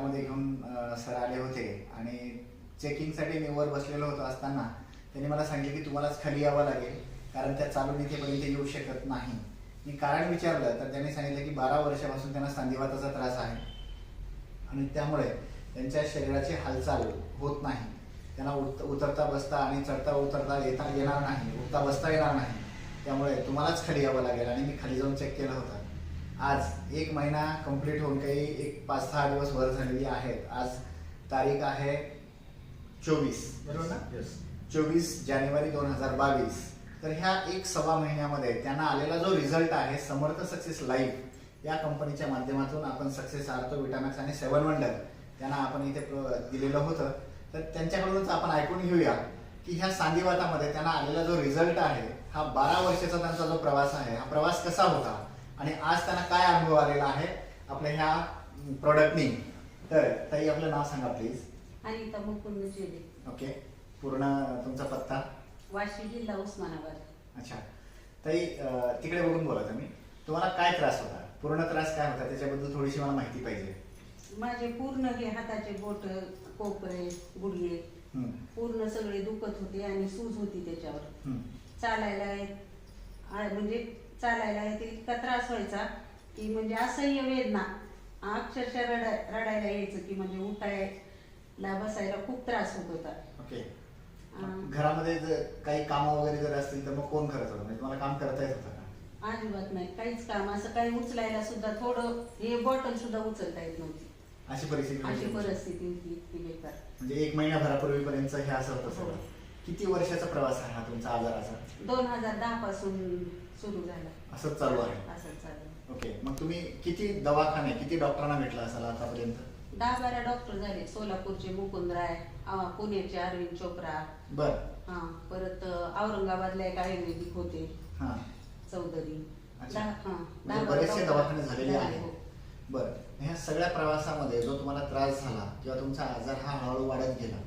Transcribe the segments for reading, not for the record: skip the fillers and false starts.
घरामध्ये घेऊन सर आले होते आणि चेकिंगसाठी मी वर बसलेलो होतो असताना त्यांनी मला सांगितलं की तुम्हालाच खाली यावं लागेल, कारण त्या चालून इथेपर्यंत येऊ शकत नाही. मी कारण विचारलं तर त्यांनी सांगितलं की 12 वर्षापासून त्यांना सांधिवाताचा त्रास आहे आणि त्यामुळे त्यांच्या शरीराची हालचाल होत नाही. त्यांना उतरता बसता आणि चढता उतरता येणार नाही, उठता बसता येणार नाही. त्यामुळे तुम्हालाच खाली यावं लागेल आणि मी खाली जाऊन चेक केलं होतं. आज 1 महिना कंप्लीट होऊन काही एक 5-6 दिवस वर झालेली आहेत. आज तारीख आहे 24, बरोबर ना? 24 जानेवारी 2022. तर ह्या 1-1.25 महिन्यामध्ये त्यांना आलेला जो रिझल्ट आहे समर्थ सक्सेस लाईफ या कंपनीच्या माध्यमातून आपण सक्सेस आर्थो विटामॅक्स आणि 7 वंडर त्यांना आपण इथे दिलेलं होतं. तर त्यांच्याकडूनच आपण ऐकून घेऊया की ह्या सांधिवातामध्ये त्यांना आलेला जो रिझल्ट आहे, हा 12 वर्षाचा त्यांचा जो प्रवास आहे, हा प्रवास कसा होता आणि आज त्यांना काय अनुभव आलेला आहे आपल्या ह्या प्रोडक्टनी. तर ताई आपलं नाव सांगा प्लीज. अनिता मुकुंद चेले. ओके, पूर्ण तुमचा पत्ता? वाशी जिल्हा उस्मानाबाद. अच्छा ताई, तिकडे बघून बोला तुम्ही. तुम्हाला काय त्रास होता, पूर्ण त्रास काय होता त्याच्याबद्दल थोडीशी मला माहिती पाहिजे. माझे पूर्ण हे हाताचे बोट, कोपरे, गुडघे पूर्ण सगळे दुखत होते आणि सूज होती त्याच्यावर. म्हणजे चालायला इतका त्रास व्हायचा की म्हणजे असह्य वेदना, अक्षरशः रडायला यायचं की म्हणजे उठायला बसायला खूप त्रास होत होता. ओके. घरामध्ये जर काही काम वगैरे जर असतील तर मग कोण करत होतं, म्हणजे तुम्हाला काम करता येत होतं का? अजिबात नाही, काहीच काम असं काही उचलायला सुद्धा, थोडं हे बॉटल सुद्धा उचलता येत नव्हती. अशी परिस्थिती होती इतकी बेकार. म्हणजे 1 महिन्याभरापूर्वीपर्यंत हे असं होतं सगळं. किती वर्षाचा प्रवास आहे हा तुमचा आजाराचा? 2010 पासून सुरू झाला. असंच चालू आहे? असंच चालू. ओके. मग तुम्ही किती दवाखाने, किती डॉक्टरांना भेटला असाल आतापर्यंत? 10-12 डॉक्टर झाले. सोलापूरचे मुकुंदराय, पुण्याचे अरविंद चोप्रा, बर, परत औरंगाबादला एक आयुर्वेदिक होते, चौधरी. म्हणजे बरेचसे दवाखाने झालेले आहेत. बरं, ह्या सगळ्या प्रवासामध्ये जो तुम्हाला त्रास झाला किंवा तुमचा आजार हा हळूहळू वाढत गेला,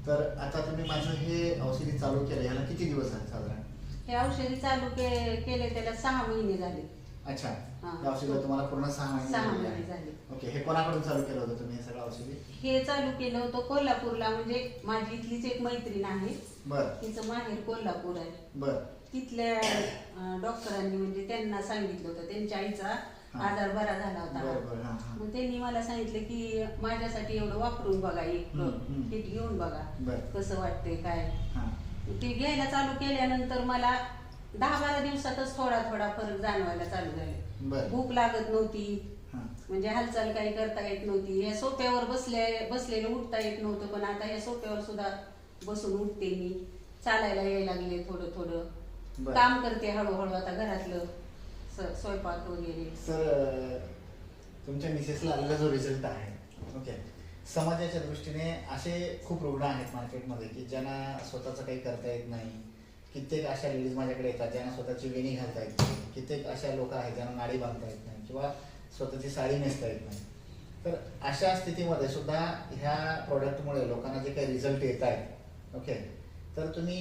तर आता तुम्ही माझं हे औषधी चालू केलं, याला किती दिवस झाले साधारण? हे औषधी चालू केले त्याला 6 महिने झाले. अच्छा, या औषधाला तुम्हाला पूर्ण 6 महिने झाले. ओके. हे कोणाकडून चालू केलं होतं तुम्ही हे सगळं औषधी? हे चालू केलं होतं कोल्हापूरला. म्हणजे माझी इथलीच एक मैत्रीण आहे, बर, तिचं माहेर कोल्हापूर आहे. बर. तिथल्या डॉक्टरांनी म्हणजे त्यांना सांगितलं होतं, त्यांच्या आईचा आजार बरा झाला होता. मग त्यांनी मला सांगितलं की माझ्यासाठी एवढं वापरून बघा, एक किट घेऊन बघा कसं वाटतंय काय. ते घ्यायला चालू केल्यानंतर मला 10-12 दिवसातच थोडा फरक जाणवायला चालू झाले. भूक लागत नव्हती, म्हणजे हालचाल काही करता येत नव्हती. या सोफ्यावर बसलेलं उठता येत नव्हतं, पण आता या सोफ्यावर सुद्धा बसून उठते मी. चालायला यायला लागले, थोडं काम करते हळूहळू आता घरातलं स्वयंपाक वगैरे. सर, तुमच्या मिसेसला आलेला जो रिझल्ट आहे, ओके, समाजाच्या दृष्टीने असे खूप रुग्ण आहेत मार्केटमध्ये की ज्यांना स्वतःचं काही करता येत नाही. कित्येक अशा लेडीज माझ्याकडे येतात ज्यांना स्वतःची वेणी घालता येत नाही. कित्येक अशा लोक आहेत ज्यांना नाडी बांधता येत नाही किंवा स्वतःची साडी नेसता येत नाही. तर अशा स्थितीमध्ये सुद्धा ह्या प्रोडक्टमुळे लोकांना जे काही रिझल्ट येत आहेत, ओके, तर तुम्ही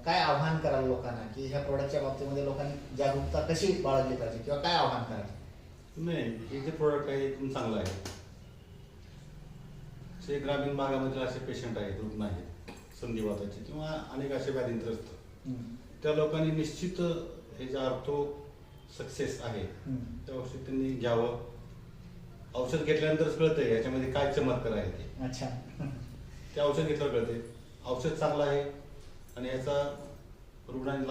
काय आव्हान कराल लोकांना की ह्या प्रोडक्टच्या बाबतीमध्ये लोकांनी जागरूकता कशी बाळगली पाहिजे किंवा काय आव्हान कराल? नाही, हे जे प्रोडक्ट आहे एकदम चांगलं आहे. जे ग्रामीण भागामध्ये असे पेशंट आहेत, रुग्ण आहेत संधिवाताचे किंवा अनेक असे व्याधींत्रस्त, त्या लोकांनी निश्चित हे जे आर्थो सक्सेस आहे त्या औषध त्यांनी घ्यावं. औषध घेतल्यानंतरच कळतंय याच्यामध्ये काय चमत्कार आहे ते. अच्छा. ते औषध घेतल्यावर कळते औषध चांगलं आहे आणि याचा रुग्णांनी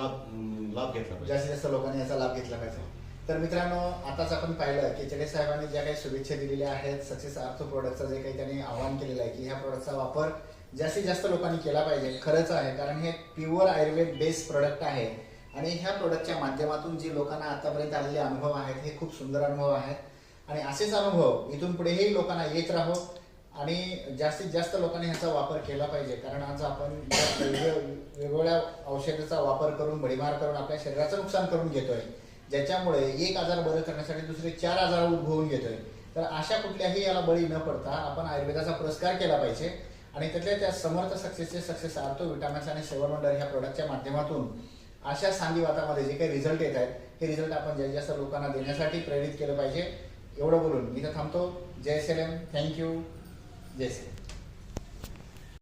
लाभ घेतला पाहिजे. जास्तीत जास्त लोकांनी याचा लाभ घेतला पाहिजे. तर मित्रांनो, आताच आपण पाहिलं की चेले साहेबांनी ज्या काही शुभेच्छा दिलेल्या आहेत, सक्सेस आर्थो प्रोडक्टचं जे काही त्यांनी आवाहन केलेलं आहे की ह्या प्रोडक्टचा वापर जास्तीत जास्त लोकांनी केला पाहिजे. खरंच आहे, कारण हे प्युअर आयुर्वेद बेस्ड प्रोडक्ट आहे आणि ह्या प्रोडक्टच्या माध्यमातून जे लोकांना आतापर्यंत आलेले अनुभव आहेत हे खूप सुंदर अनुभव आहेत आणि असेच अनुभव इथून पुढेही लोकांना येत राहो आणि जास्तीत जास्त लोकांनी ह्याचा वापर केला पाहिजे. कारण आज आपण वेगवेगळ्या औषधाचा वापर करून, भडीमार करून आपल्या शरीराचं नुकसान करून घेतोय, ज्याच्यामुळे एक आजार बरं करण्यासाठी दुसरे 4 आजार उद्भवून घेतोय. तर अशा कुठल्याही याला बळी न पडता आपण आयुर्वेदाचा पुरस्कार केला पाहिजे आणि त्यातल्या त्या समर्थ सक्सेसचे सक्सेस आर्थो विटामिन्स आणि 7 वंडर ह्या प्रोडक्टच्या माध्यमातून अशा सांधिवातामध्ये जे काही रिझल्ट येत आहेत हे रिझल्ट आपण जास्तीत जास्त लोकांना देण्यासाठी प्रेरित केलं पाहिजे. एवढं बोलून मी इथं थांबतो. जय श्रीराम. थँक्यू. जय श्रीराम.